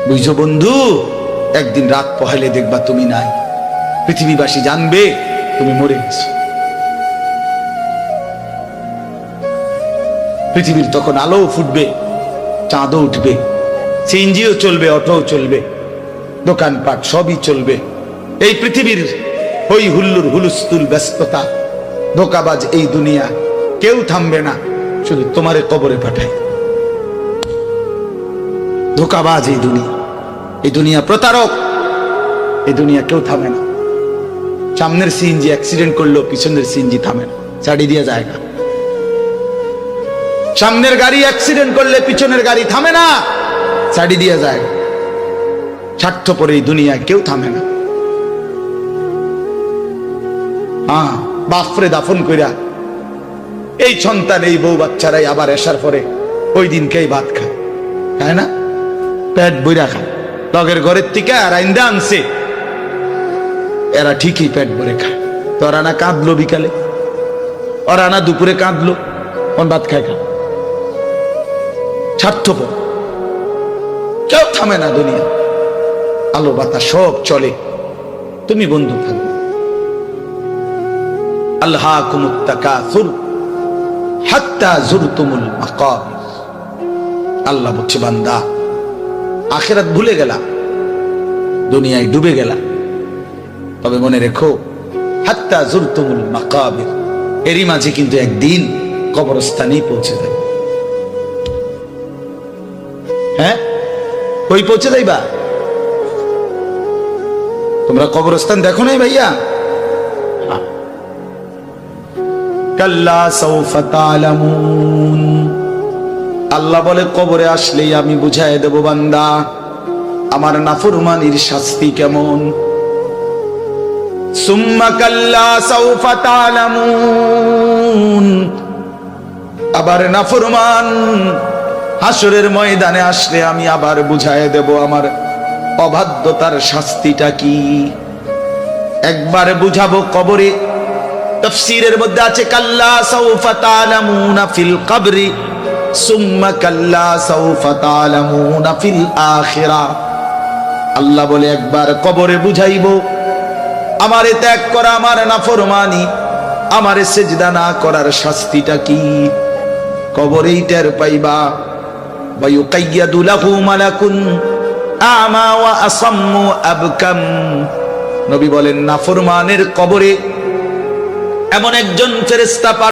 বুঝছো বন্ধু, একদিন রাত পোহাইলে দেখবা তুমি নাই, পৃথিবীবাসী জানবে তুমি মরে গেছো। পৃথিবীর তখন আলো ফুটবে, চাঁদও উঠবে, সিএনজিও চলবে, অটোও চলবে, দোকানপাট সবই চলবে। এই পৃথিবীর হই হুল্লুর হুলুস্থুল ব্যস্ততা, ধোকাবাজ এই দুনিয়া, কেউ থামবে না, শুধু তোমারে কবরে পাঠায়। ধোকাবাজ এই দুনিয়া, এই দুনিয়া প্রতারক, এই দুনিয়া কেউ থামে না। সামনের সিএনজি অ্যাক্সিডেন্ট করলো, পিছনের সিএনজি থামে না, ছাড়ি দিয়ে যায় না। সামনের গাড়ি অ্যাক্সিডেন্ট করলে পিছনের গাড়ি থামে না, ছাড়ি দিয়ে যায়। স্বার্থপর এই দুনিয়ায় কেউ থামে না। হ্যাঁ, বাপরে দাফন কইরা এই সন্তান, এই বউ বাচ্চারাই আবার আসার পরে ওই দিনকেই ভাত খায়, তাই না? পেট বইরা খায়, লগের ঘরের থেকে আর আইন্দা আনছে, এরা ঠিকই পেট ভরে খায়। তো ওরা না কাঁদলো বিকালে, ওরা না দুপুরে কাঁদলো, কোন ভাত খায় খা। স্বার্থপর, কেউ থামে না দুনিয়া, আলো বাতাস সব চলে, তুমি বন্ধু থাকবে। আল্লাহকুমুত তাকাসুর হাত্তা যুরতুমুল মাকাবির। আল্লাহ বলছে, বান্দা আখিরাত ভুলে গেলা, দুনিয়ায় ডুবে গেলা, তবে মনে রেখো হাত্তা যুরতুমুল মাকাবির, এরই মাঝে কিন্তু একদিন কবরস্থানেই পৌঁছে যাবে। হ্যাঁ, কই পৌঁছে যাইবা? তোমরা কবরস্থান দেখো নাই ভাইয়া? কাল্লা সাউফা তা'লামুন। আল্লাহ বলে, কবরে আসলেই আমি বুঝাই দেব বান্দা আমার নাফরমানির শাস্তি কেমন। সুম্মা কাল্লা সাউফা তা'লামুন। আবার নাফরমান হাসরের ময়দানে আসলে আমি আবার বুঝাই দেব আমার অবাধ্যতার শাস্তিটা কি। একবার বুঝাবো কবরে। তাফসীরের মধ্যে আছে কাল্লা সাউফা তা'লামুনা ফিল কবরি সুম্মা কাল্লা সাউফা তা'লামুনা ফিল আখিরাহ। আল্লাহ বলে, একবার কবরে বুঝাইবো আমারে ত্যাগ করা, আমার নাফরমানি, আমারে সিজদা না করার শাস্তিটা কি, কবরেই টের পাইবা। ওয়া ইউকাইয়াদু লাহু মালাকুন আমা ওয়া আসাম্মু আবকাম। নবী বলেন, নাফরমানের কবরে এমন একজন ফেরেশতা